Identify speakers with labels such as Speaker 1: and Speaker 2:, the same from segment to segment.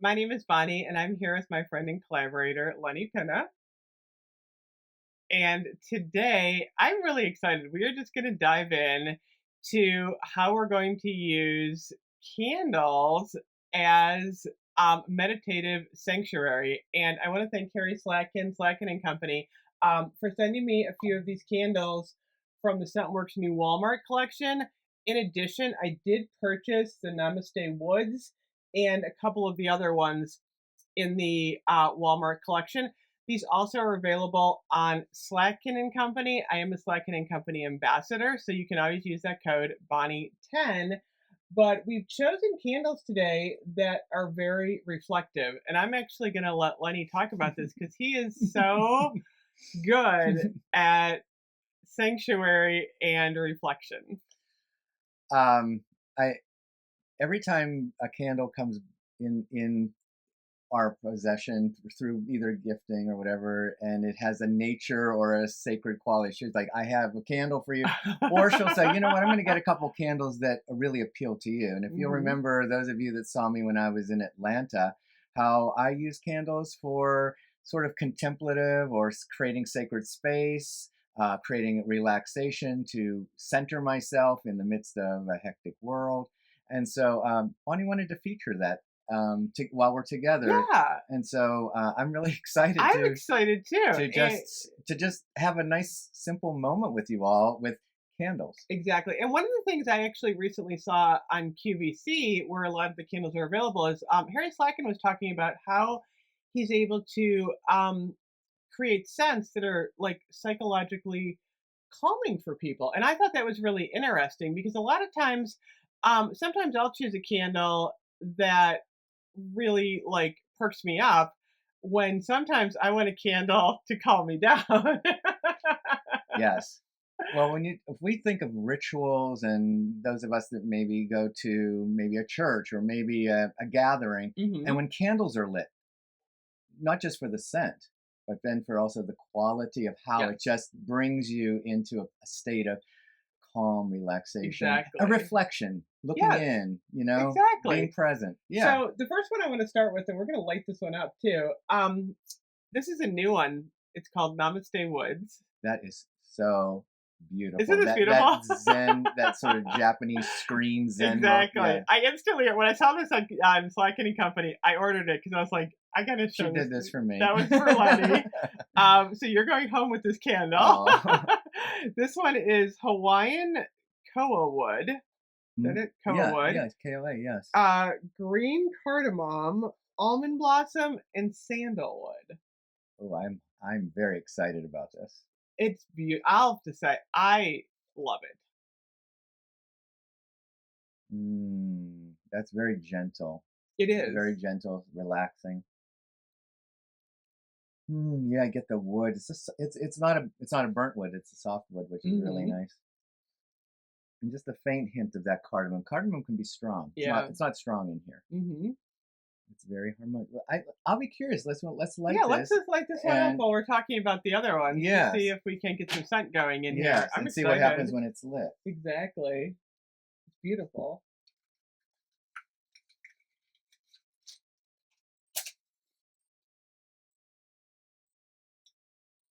Speaker 1: My name is Bonnie, and I'm here with my friend and collaborator, Lenny Pinna. And today, I'm really excited. We are just going to dive in to how we're going to use candles as meditative sanctuary. And I want to thank Carrie Slatkin, Slatkin and Company, for sending me a few of these candles from the Scentworks new Walmart collection. In addition, I did purchase the Namaste Woods and a couple of the other ones in the Walmart collection. These also are available on Slatkin and Company. I am a Slatkin and Company ambassador, so you can always use that code Bonnie10. But we've chosen candles today that are very reflective. And I'm actually going to let Lenny talk about this because he is so good at sanctuary and reflection.
Speaker 2: I every time a candle comes in our possession through either gifting or whatever, and it has a nature or a sacred quality, she's like, I have a candle for you. Or she'll say, you know what, I'm going to get a couple candles that really appeal to you. And if you'll remember, those of you that saw me when I was in Atlanta, how I use candles for sort of contemplative or creating sacred space, creating relaxation to center myself in the midst of a hectic world. And so Bonnie wanted to feature that while we're together.
Speaker 1: Yeah.
Speaker 2: And so I'm really excited
Speaker 1: I'm excited too.
Speaker 2: to just have a nice simple moment with you all with candles.
Speaker 1: Exactly. And one of the things I actually recently saw on QVC, where a lot of the candles are available, is Harry Slatkin was talking about how he's able to create scents that are like psychologically calming for people. And I thought that was really interesting because a lot of times, sometimes I'll choose a candle that really like perks me up when sometimes I want a candle to calm me down.
Speaker 2: Yes. Well, if we think of rituals and those of us that maybe go to maybe a church or maybe a gathering, and when candles are lit, not just for the scent, but then for also the quality of how it just brings you into a state of calm relaxation, a reflection, looking in, being present. Yeah.
Speaker 1: So the first one I want to start with, and we're going to light this one up too. This is a new one. It's called Namaste Woods.
Speaker 2: That is so beautiful.
Speaker 1: Isn't this beautiful?
Speaker 2: That Zen, that sort of Japanese screen Zen.
Speaker 1: Exactly.
Speaker 2: Yeah.
Speaker 1: I instantly, when I saw this on Slatkin and Company, I ordered it because I was like, I gotta show
Speaker 2: She did this for me.
Speaker 1: That was for Lenny. So you're going home with this candle.
Speaker 2: Oh.
Speaker 1: This one is Hawaiian koa wood. Is that it? Koa wood.
Speaker 2: Yes, KOA, yes.
Speaker 1: Green cardamom, almond blossom, and sandalwood.
Speaker 2: Oh, I'm very excited about this.
Speaker 1: It's beautiful. I'll have to say, I love it.
Speaker 2: That's very gentle.
Speaker 1: It is
Speaker 2: very gentle, relaxing. Yeah, I get the wood. It's not a burnt wood. It's a soft wood, which is really nice. And just a faint hint of that cardamom. Cardamom can be strong. It's not strong in here. It's very harmonious. I'll be curious. Let's light this.
Speaker 1: Yeah, let's just light this one up while we're talking about the other one. Yeah. See if we can get some scent going in here. I'm
Speaker 2: excited. See what happens when it's lit.
Speaker 1: Exactly. It's beautiful.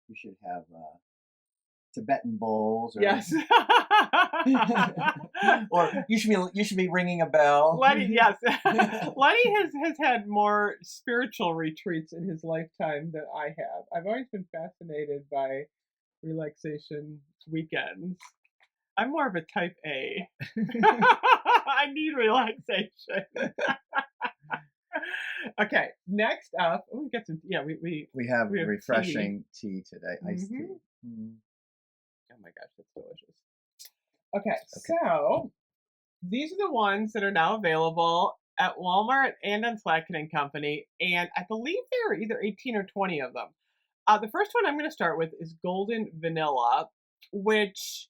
Speaker 2: You should have Tibetan bowls. Or,
Speaker 1: yes.
Speaker 2: Or you should be ringing a bell.
Speaker 1: Lenny, yes. Lenny has had more spiritual retreats in his lifetime than I have. I've always been fascinated by relaxation weekends. I'm more of a type A. I need relaxation. Okay, next up, we got some. Yeah, we
Speaker 2: have refreshing tea today. Iced tea.
Speaker 1: Oh my gosh, that's delicious. Okay, so these are the ones that are now available at Walmart and on Slatkin and Company, and I believe there are either 18 or 20 of them. The first one I'm going to start with is Golden Vanilla, which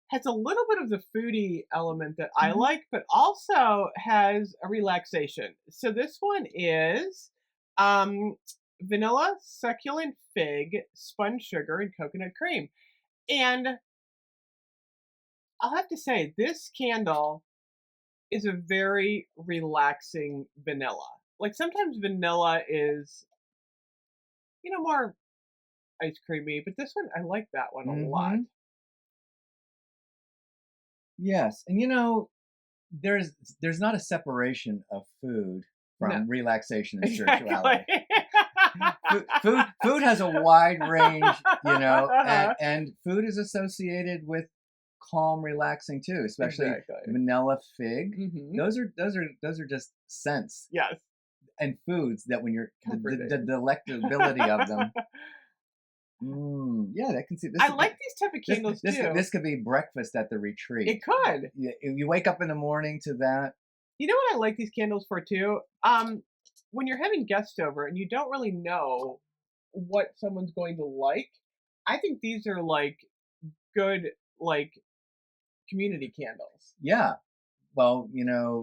Speaker 1: has a little bit of the foodie element that I like, but also has a relaxation. So this one is vanilla, succulent fig, spun sugar, and coconut cream. And I'll have to say, this candle is a very relaxing vanilla. like sometimes vanilla is, more ice creamy, but this one I like that one a lot.
Speaker 2: Mm-hmm. Yes, and there's there's not a separation of food
Speaker 1: No,
Speaker 2: from relaxation and
Speaker 1: exactly.
Speaker 2: spirituality. Food has a wide range, and food is associated with calm, relaxing too, especially
Speaker 1: Exactly.
Speaker 2: vanilla fig.
Speaker 1: Hmm.
Speaker 2: Those are just scents
Speaker 1: Yes,
Speaker 2: and foods that when you're the
Speaker 1: comforting.
Speaker 2: delectability of them. Yeah, I can see
Speaker 1: I like these type of
Speaker 2: this
Speaker 1: candles
Speaker 2: this
Speaker 1: too.
Speaker 2: this could be breakfast at the retreat.
Speaker 1: It could.
Speaker 2: You wake up in the morning to that.
Speaker 1: You know what I like these candles for too? When you're having guests over and you don't really know what someone's going to like, I think these are like good like community candles.
Speaker 2: Yeah. Well,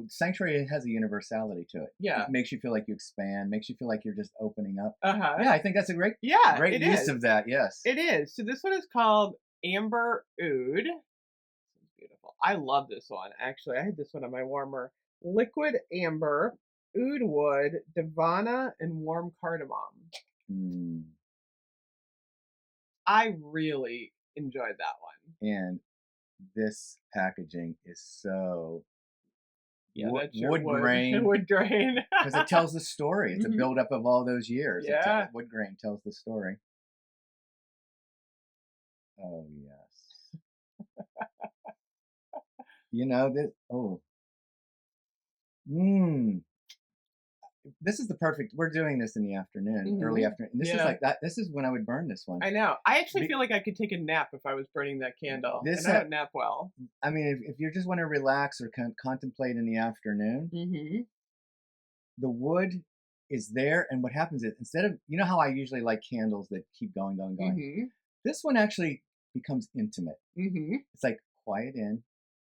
Speaker 2: sanctuary has a universality to it. It
Speaker 1: Yeah.
Speaker 2: makes you feel like you expand, makes you feel like you're just opening up.
Speaker 1: Uh-huh.
Speaker 2: Yeah, I think that's a great
Speaker 1: Yeah,
Speaker 2: great
Speaker 1: it
Speaker 2: use
Speaker 1: is.
Speaker 2: of that. Yes.
Speaker 1: It is. So this one is called Amber Oud. It's beautiful. I love this one. Actually, I had this one on my warmer. Liquid amber, oud wood, divana, and warm cardamom.
Speaker 2: Mm.
Speaker 1: I really enjoyed that one.
Speaker 2: And this packaging is so
Speaker 1: Yeah, that's your
Speaker 2: wood
Speaker 1: wood
Speaker 2: grain
Speaker 1: wood grain.
Speaker 2: because it tells the story. It's a
Speaker 1: Mhm.
Speaker 2: buildup of all those years.
Speaker 1: Yeah.
Speaker 2: Wood grain tells the story. Oh yes. This. Oh. Mm. This is the perfect. We're doing this in the afternoon, early
Speaker 1: Mhm.
Speaker 2: afternoon. And this is
Speaker 1: Yeah.
Speaker 2: like that. This is when I would burn this one.
Speaker 1: I know. I actually
Speaker 2: Be-
Speaker 1: feel like I could take a nap if I was burning that candle, and
Speaker 2: This,
Speaker 1: I don't nap well.
Speaker 2: I mean, if you just want to relax or contemplate in the afternoon,
Speaker 1: Mhm.
Speaker 2: the wood is there. And what happens is instead of, how I usually like candles that keep going, going, going,
Speaker 1: Mhm.
Speaker 2: this one actually becomes intimate.
Speaker 1: Mhm.
Speaker 2: It's like quiet in,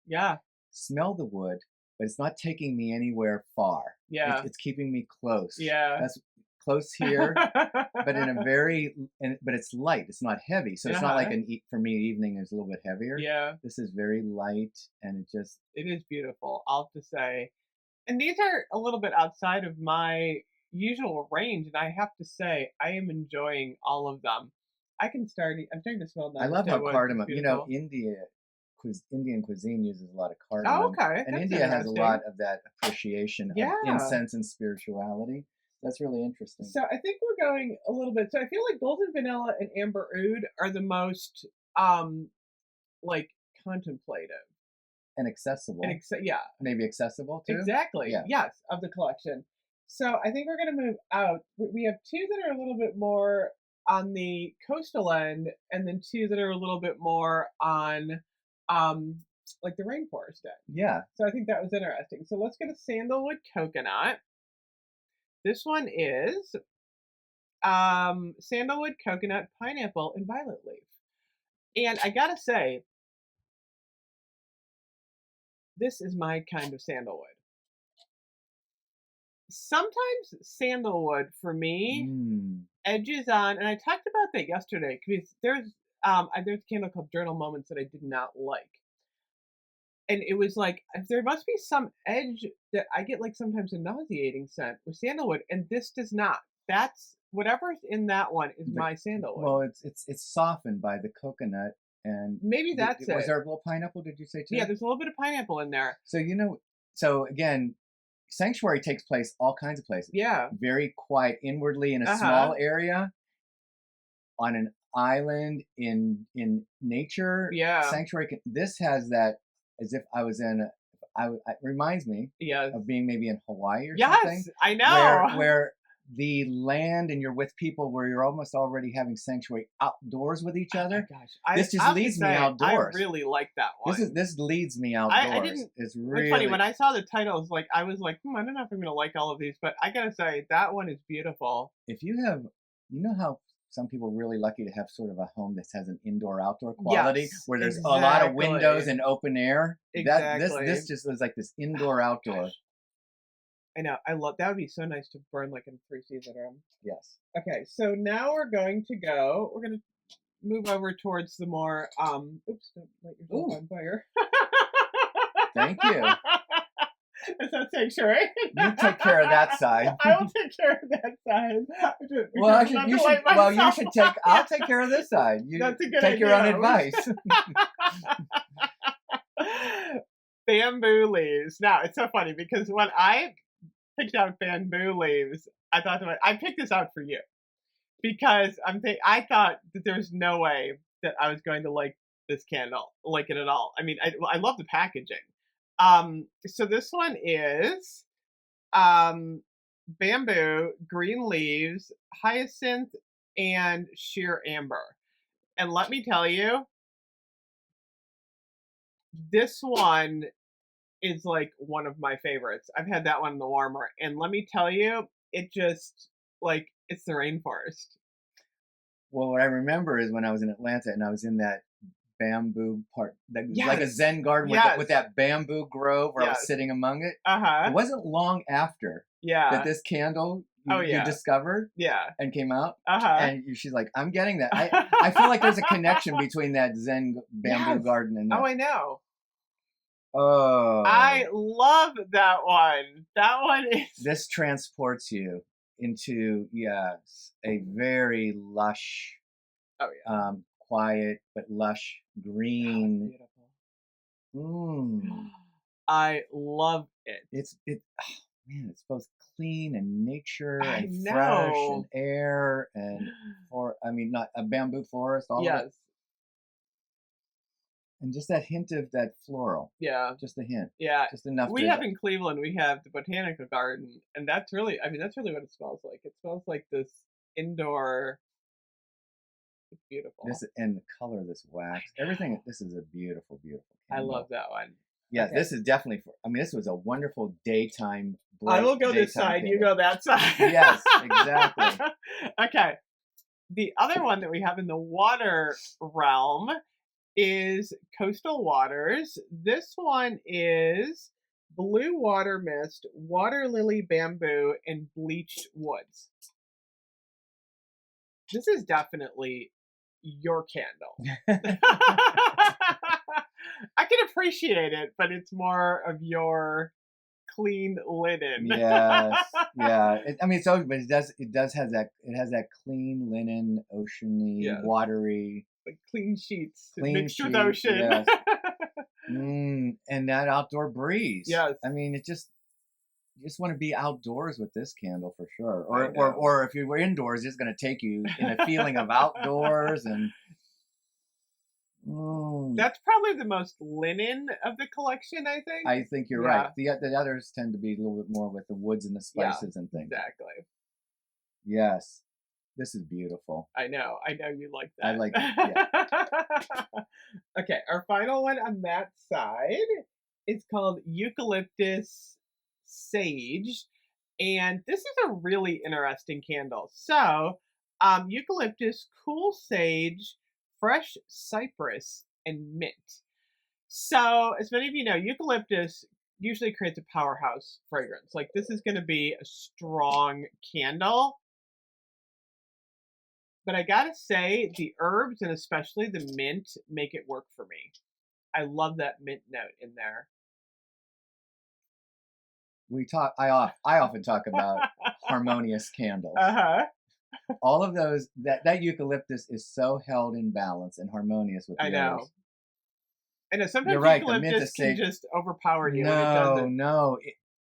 Speaker 1: Yeah.
Speaker 2: smell the wood, but it's not taking me anywhere far.
Speaker 1: Yeah.
Speaker 2: It's keeping me close.
Speaker 1: Yeah.
Speaker 2: That's close here, but in a but it's light. It's not heavy, so it's not like
Speaker 1: Uh-huh.
Speaker 2: for me. Evening is a little bit heavier.
Speaker 1: Yeah.
Speaker 2: This is very light, and it just
Speaker 1: It is beautiful, I'll have to say. And these are a little bit outside of my usual range, and I have to say I am enjoying all of them. I'm starting to smell
Speaker 2: I love how
Speaker 1: Namaste wood. It's
Speaker 2: cardamom.
Speaker 1: beautiful.
Speaker 2: Indian cuisine uses a lot of
Speaker 1: Oh,
Speaker 2: cardamom,
Speaker 1: okay.
Speaker 2: and
Speaker 1: That's
Speaker 2: India has a lot
Speaker 1: interesting.
Speaker 2: of that appreciation of
Speaker 1: Yeah.
Speaker 2: incense and spirituality. That's really interesting
Speaker 1: So I think we're going a little bit. So I feel like golden vanilla and amber oud are the most um like contemplative
Speaker 2: and
Speaker 1: and
Speaker 2: accessible.
Speaker 1: yeah,
Speaker 2: Maybe accessible too.
Speaker 1: exactly.
Speaker 2: Yeah.
Speaker 1: Yes, of the collection. So I think we're going to move out. We have two that are a little bit more on the coastal end, and then two that are a little bit more on um like the rainforest end.
Speaker 2: Yeah.
Speaker 1: So I think that was interesting. So let's get a sandalwood coconut. This one is sandalwood, coconut, pineapple, and violet leaf. And I gotta say, this is my kind of sandalwood. Sometimes sandalwood for me
Speaker 2: Mm.
Speaker 1: edges on, and I talked about that yesterday because there's a candle called Journal Moments that I did not like, and it was like there must be some edge that I get like sometimes a nauseating scent with sandalwood, and this does not. That's whatever's in that one is
Speaker 2: The,
Speaker 1: my sandalwood.
Speaker 2: well, it's softened by the coconut, and
Speaker 1: Maybe that's
Speaker 2: was
Speaker 1: it.
Speaker 2: there a little pineapple? Did you say
Speaker 1: Yeah,
Speaker 2: too?
Speaker 1: there's a little bit of pineapple in there.
Speaker 2: So so again, sanctuary takes place all kinds of places.
Speaker 1: Yeah.
Speaker 2: Very quiet inwardly in a
Speaker 1: Uh huh.
Speaker 2: small area, on an island in nature.
Speaker 1: Yeah.
Speaker 2: Sanctuary. This has that as if I was in. It reminds me
Speaker 1: Yes.
Speaker 2: of being maybe in Hawaii or something,
Speaker 1: Yes, I
Speaker 2: where
Speaker 1: know.
Speaker 2: where the land and you're with people where you're almost already having sanctuary outdoors with each
Speaker 1: Oh my
Speaker 2: other.
Speaker 1: gosh.
Speaker 2: This just
Speaker 1: I have to
Speaker 2: leads me
Speaker 1: say, I
Speaker 2: outdoors.
Speaker 1: really like that one.
Speaker 2: This leads me
Speaker 1: I
Speaker 2: outdoors.
Speaker 1: didn't
Speaker 2: It's
Speaker 1: It's funny, when
Speaker 2: really
Speaker 1: I saw the titles, like, I was like, I don't know if I'm gonna like all of these, but I gotta say, that one is beautiful.
Speaker 2: if you have how some people are really lucky to have sort of a home that has an indoor outdoor quality
Speaker 1: Yes,
Speaker 2: where there's a lot of windows
Speaker 1: exactly.
Speaker 2: and open air. That this
Speaker 1: Exactly.
Speaker 2: just was like this
Speaker 1: Oh
Speaker 2: indoor
Speaker 1: my
Speaker 2: outdoor.
Speaker 1: gosh. I know, I love that would be so nice to burn, like, in a three-season room.
Speaker 2: Yes.
Speaker 1: Okay, so now we're gonna move over towards the more, oops, don't light yourself
Speaker 2: Ooh,
Speaker 1: on fire.
Speaker 2: thank you.
Speaker 1: Is that sanctuary?
Speaker 2: You take care of that side.
Speaker 1: I will take care of that side. Be
Speaker 2: Well,
Speaker 1: careful not to light
Speaker 2: you
Speaker 1: myself
Speaker 2: should
Speaker 1: on.
Speaker 2: I'll take care of this side. You
Speaker 1: That's a good
Speaker 2: take your own
Speaker 1: idea.
Speaker 2: advice.
Speaker 1: Bamboo leaves. Now, it's so funny because when I picked out bamboo leaves, I thought to myself, I picked this out for you because I thought that there was no way that I was going to like this candle, like it at all. I mean, I love the packaging. So this one is um, bamboo, green leaves, hyacinth, and sheer amber. And let me tell you, this one is like one of my favorites. I've had that one in the warmer, and let me tell you, it just like it's the rainforest.
Speaker 2: Well, what I remember is when I was in Atlanta and I was in that bamboo part, that was like a
Speaker 1: Yes.
Speaker 2: Zen garden
Speaker 1: Yes.
Speaker 2: with that bamboo grove where I was
Speaker 1: Yes.
Speaker 2: sitting among it.
Speaker 1: Uh-huh.
Speaker 2: It wasn't long after that
Speaker 1: Yeah.
Speaker 2: this candle
Speaker 1: Oh,
Speaker 2: you
Speaker 1: yeah.
Speaker 2: discovered
Speaker 1: Yeah.
Speaker 2: and came out.
Speaker 1: Uh-huh.
Speaker 2: And she's like, I'm getting that. I feel like there's a connection between that Zen bamboo
Speaker 1: Yes.
Speaker 2: garden and that.
Speaker 1: Oh, I know.
Speaker 2: Oh,
Speaker 1: I love that one. That one is
Speaker 2: this transports you into, yes, a very lush,
Speaker 1: oh yeah.
Speaker 2: quiet but lush green.
Speaker 1: Beautiful.
Speaker 2: Mm.
Speaker 1: I love it.
Speaker 2: Oh, man, it's both clean and nature
Speaker 1: I
Speaker 2: and fresh
Speaker 1: know.
Speaker 2: and air and not a bamboo forest, all of it.
Speaker 1: Yes.
Speaker 2: And just that hint of that floral.
Speaker 1: Yeah.
Speaker 2: Just a hint.
Speaker 1: Yeah.
Speaker 2: Just enough.
Speaker 1: We have in Cleveland, we have the botanical garden, and that's really what it smells like. It smells like this indoor. It's beautiful.
Speaker 2: And the color of this wax, everything. This is a beautiful, beautiful candle.
Speaker 1: I love that one.
Speaker 2: Yes,
Speaker 1: Okay.
Speaker 2: this is definitely this was a wonderful daytime.
Speaker 1: I will go this side,
Speaker 2: candle.
Speaker 1: you go that side.
Speaker 2: Yes, exactly.
Speaker 1: Okay. The other one that we have in the water realm is Coastal Waters. This one is blue water mist, water lily bamboo, and bleached woods. This is definitely your candle. I can appreciate it, but it's more of your clean linen.
Speaker 2: Yes, yeah. But it has that clean linen, oceany,
Speaker 1: Yes.
Speaker 2: watery,
Speaker 1: Like clean sheets mixed with
Speaker 2: sheets,
Speaker 1: ocean.
Speaker 2: yes. And that outdoor breeze.
Speaker 1: Yes.
Speaker 2: I mean, you just want to be outdoors with this candle for sure.
Speaker 1: I know.
Speaker 2: Or if you were indoors, it's going to take you in a feeling of outdoors and.
Speaker 1: That's probably the most linen of the collection, I think.
Speaker 2: I think you're right. The others tend to be a little bit more with the woods and the spices and things.
Speaker 1: Exactly.
Speaker 2: Yes. This is beautiful.
Speaker 1: I know you like that.
Speaker 2: I like it. Yeah.
Speaker 1: Okay, our final one on that side is called Eucalyptus Sage. And this is a really interesting candle. So, eucalyptus, cool sage, fresh cypress, and mint. So, as many of you know, eucalyptus usually creates a powerhouse fragrance. Like, this is going to be a strong candle. But I gotta say, the herbs and especially the mint make it work for me. I love that mint note in there.
Speaker 2: I often talk about harmonious candles.
Speaker 1: Uh-huh.
Speaker 2: All of those, that eucalyptus is so held in balance and harmonious with the others.
Speaker 1: I know. Sometimes
Speaker 2: You're right,
Speaker 1: eucalyptus can just overpower you when it doesn't.
Speaker 2: No.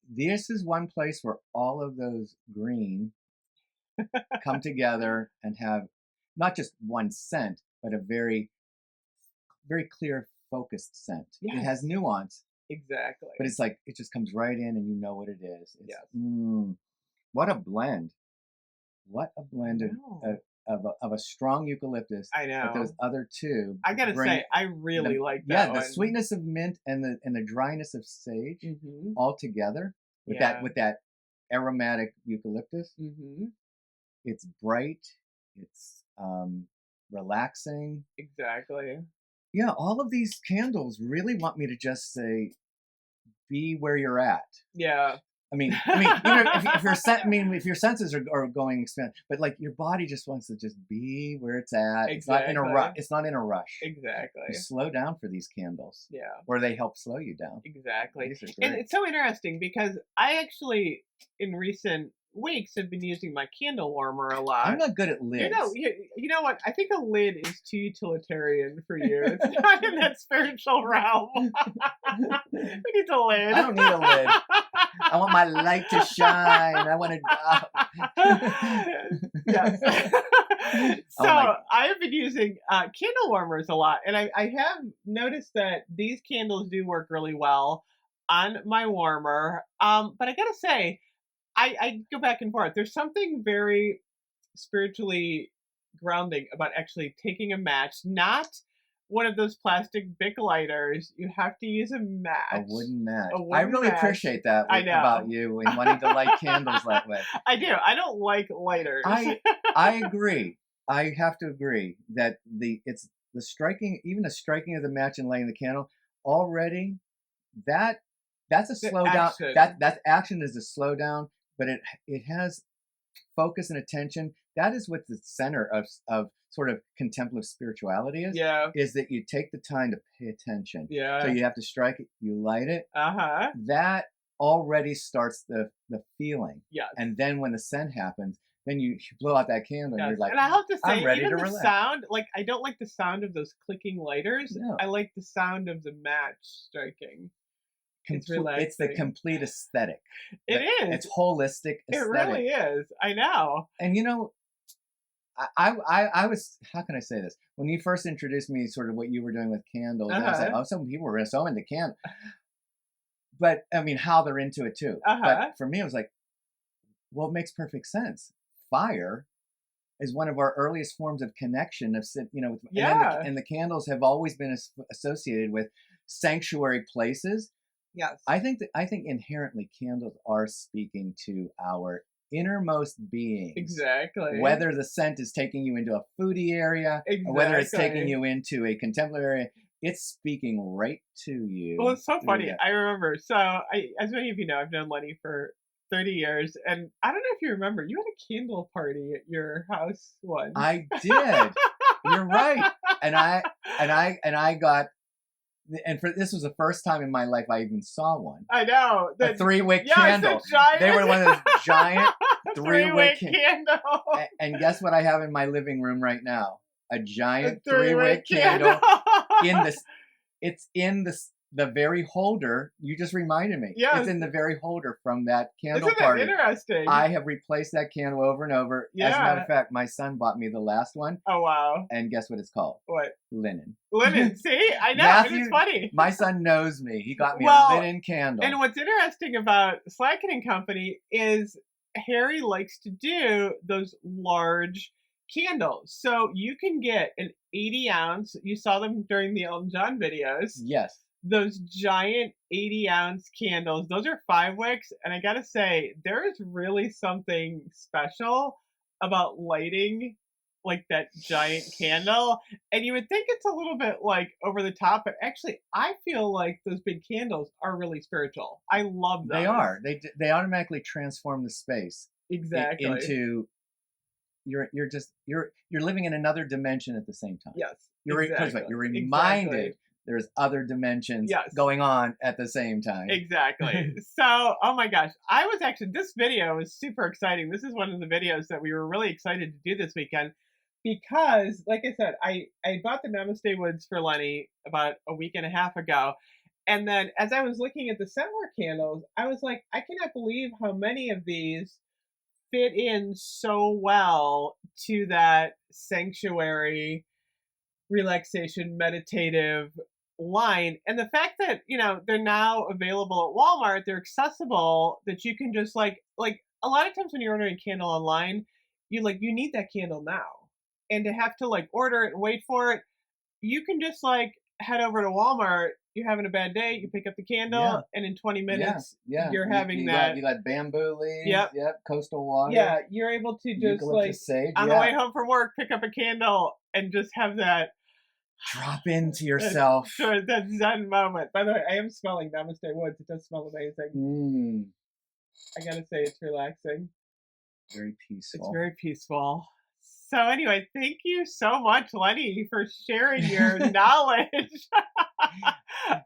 Speaker 2: This is one place where all of those green come together and have not just one scent, but a very, very clear, focused scent.
Speaker 1: Yes.
Speaker 2: It has nuance.
Speaker 1: Exactly.
Speaker 2: But it's like, it just comes right in and you know what it is. What a blend. What a blend of a strong eucalyptus.
Speaker 1: I know.
Speaker 2: But those other two.
Speaker 1: I gotta say, I really like that one.
Speaker 2: The sweetness of mint and the dryness of sage all together with that aromatic eucalyptus. It's bright. It's relaxing.
Speaker 1: Exactly.
Speaker 2: Yeah, all of these candles really want me to just say, be where you're at.
Speaker 1: Yeah.
Speaker 2: Even if if your senses are going expand, but like your body just wants to just be where it's at. It's not in a rush.
Speaker 1: Exactly.
Speaker 2: It's not in a rush. You
Speaker 1: Exactly.
Speaker 2: slow down for these candles,
Speaker 1: Yeah.
Speaker 2: or they help slow you down.
Speaker 1: Exactly.
Speaker 2: These are
Speaker 1: And
Speaker 2: great.
Speaker 1: it's so interesting because I actually, in recent weeks, have been using my candle warmer a
Speaker 2: I'm
Speaker 1: lot.
Speaker 2: not good at lids.
Speaker 1: You know what? I think a lid is too utilitarian for you. It's not in that spiritual realm. We need a lid.
Speaker 2: I don't need a lid. I want my light to shine. I want to.
Speaker 1: Yes. So
Speaker 2: Oh my!
Speaker 1: I have been using candle warmers a lot, and I have noticed that these candles do work really well on my warmer. But I gotta say, I go back and forth. There's something very spiritually grounding about actually taking a match, not one of those plastic Bic lighters. You have to use a
Speaker 2: A
Speaker 1: match.
Speaker 2: wooden match.
Speaker 1: A
Speaker 2: I
Speaker 1: wooden
Speaker 2: really
Speaker 1: match.
Speaker 2: appreciate that
Speaker 1: I know.
Speaker 2: about you and wanting to light candles that way.
Speaker 1: I do. I don't like lighters.
Speaker 2: I agree. I have to agree that it's the striking, even the striking of the match and lighting the candle already, that that's a
Speaker 1: The
Speaker 2: slow down.
Speaker 1: action.
Speaker 2: That action is a slow down, but it has focus and attention. That is what the center of sort of contemplative spirituality
Speaker 1: Yeah.
Speaker 2: is that you take the time to pay attention.
Speaker 1: Yeah.
Speaker 2: So you have to strike it, you light it.
Speaker 1: Uh-huh.
Speaker 2: That already starts the feeling.
Speaker 1: Yes.
Speaker 2: And then when the scent happens, then you blow out that candle and
Speaker 1: Yes.
Speaker 2: you're like,
Speaker 1: And I have to say,
Speaker 2: I'm ready
Speaker 1: even
Speaker 2: to
Speaker 1: the
Speaker 2: relax.
Speaker 1: sound, like I don't like the sound of those clicking lighters.
Speaker 2: No.
Speaker 1: I like the sound of the match striking. It's
Speaker 2: It's the
Speaker 1: relaxing.
Speaker 2: complete aesthetic.
Speaker 1: It is.
Speaker 2: It's holistic
Speaker 1: It
Speaker 2: aesthetic.
Speaker 1: really is. I know.
Speaker 2: And you know, I was, how can I say this? When you first introduced me sort of what you were doing with candles, and I was like,
Speaker 1: Uh-huh.
Speaker 2: oh, some people were so into candles. But I mean, how they're into it too.
Speaker 1: Uh-huh.
Speaker 2: But for me, it was like, well, it makes perfect sense. Fire is one of our earliest forms of connection
Speaker 1: Yeah.
Speaker 2: and the candles have always been associated with sanctuary places.
Speaker 1: Yes.
Speaker 2: I think inherently candles are speaking to our innermost beings.
Speaker 1: Exactly.
Speaker 2: Whether the scent is taking you into a foodie area or whether it's taking you into a contemplative area, it's speaking right to you.
Speaker 1: Well, it's so
Speaker 2: through
Speaker 1: funny.
Speaker 2: that.
Speaker 1: I remember. So, as many of you know, I've known Lenny for 30 years, and I don't know if you remember, you had a candle party at your house once.
Speaker 2: I did. You're right. And I got, and this was the first time in my life I even saw one.
Speaker 1: I know.
Speaker 2: A 3-wick
Speaker 1: yes,
Speaker 2: candle.
Speaker 1: a giant,
Speaker 2: They were one of those giant 3-wick
Speaker 1: candle.
Speaker 2: And guess what I have in my living room right now? A giant
Speaker 1: A
Speaker 2: 3-wick candle it's in the very holder. You just reminded me.
Speaker 1: Yes.
Speaker 2: It's in the very holder from that candle
Speaker 1: Isn't
Speaker 2: party.
Speaker 1: that interesting?
Speaker 2: I have replaced that candle over and over. As a matter of fact, my son bought me the last one.
Speaker 1: Oh, wow.
Speaker 2: And guess what it's called?
Speaker 1: What?
Speaker 2: Linen.
Speaker 1: Linen. See? I know.
Speaker 2: Matthew,
Speaker 1: it's funny.
Speaker 2: My son knows me. He got me
Speaker 1: Well,
Speaker 2: a linen candle.
Speaker 1: And what's interesting about Slatkin and Company is Harry likes to do those large candles. So you can get an 80 ounce, you saw them during the Elton John videos.
Speaker 2: Yes.
Speaker 1: Those giant 80 ounce candles, those are 5 wicks. And I gotta say, there is really something special about lighting like that giant candle. And you would think it's a little bit like over the top, but actually I feel like those big candles are really spiritual. I love them.
Speaker 2: They are. They automatically transform the space.
Speaker 1: Exactly.
Speaker 2: Into you're living in another dimension at the same time.
Speaker 1: Yes.
Speaker 2: You're reminded there's other dimensions going on at the same time.
Speaker 1: Exactly. So, oh my gosh, this video was super exciting. This is one of the videos that we were really excited to do this weekend because, like I said, I bought the Namaste Woods for Lenny about a week and a half ago. And then as I was looking at the Scentwork candles, I was like, I cannot believe how many of these fit in so well to that sanctuary, relaxation, meditative line. And the fact that, they're now available at Walmart, they're accessible, that you can just like a lot of times when you're ordering a candle online, you need that candle now. And to have to order it and wait for it, you can just head over to Walmart. You're having a bad day, you pick up the candle, and in 20 minutes, you're having that.
Speaker 2: You got bamboo leaves,
Speaker 1: Yep,
Speaker 2: coastal water.
Speaker 1: Yeah, you're able to just
Speaker 2: sage,
Speaker 1: on the way home from work, pick up a candle and just have that
Speaker 2: drop into yourself.
Speaker 1: That Zen moment. By the way, I am smelling Namaste Woods. It does smell amazing. I gotta say it's relaxing.
Speaker 2: Very
Speaker 1: It's
Speaker 2: peaceful.
Speaker 1: very peaceful. So anyway, thank you so much, Lenny, for sharing your knowledge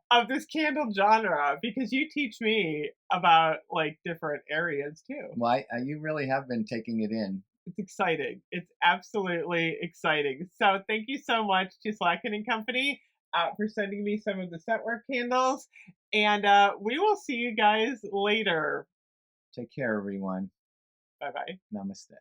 Speaker 1: of this candle genre because you teach me about like different areas too.
Speaker 2: Well, you really have been taking it in.
Speaker 1: It's exciting. It's absolutely exciting. So thank you so much to Slatkin and Company for sending me some of the scentwork candles, and we will see you guys later.
Speaker 2: Take care, everyone.
Speaker 1: Bye bye.
Speaker 2: Namaste.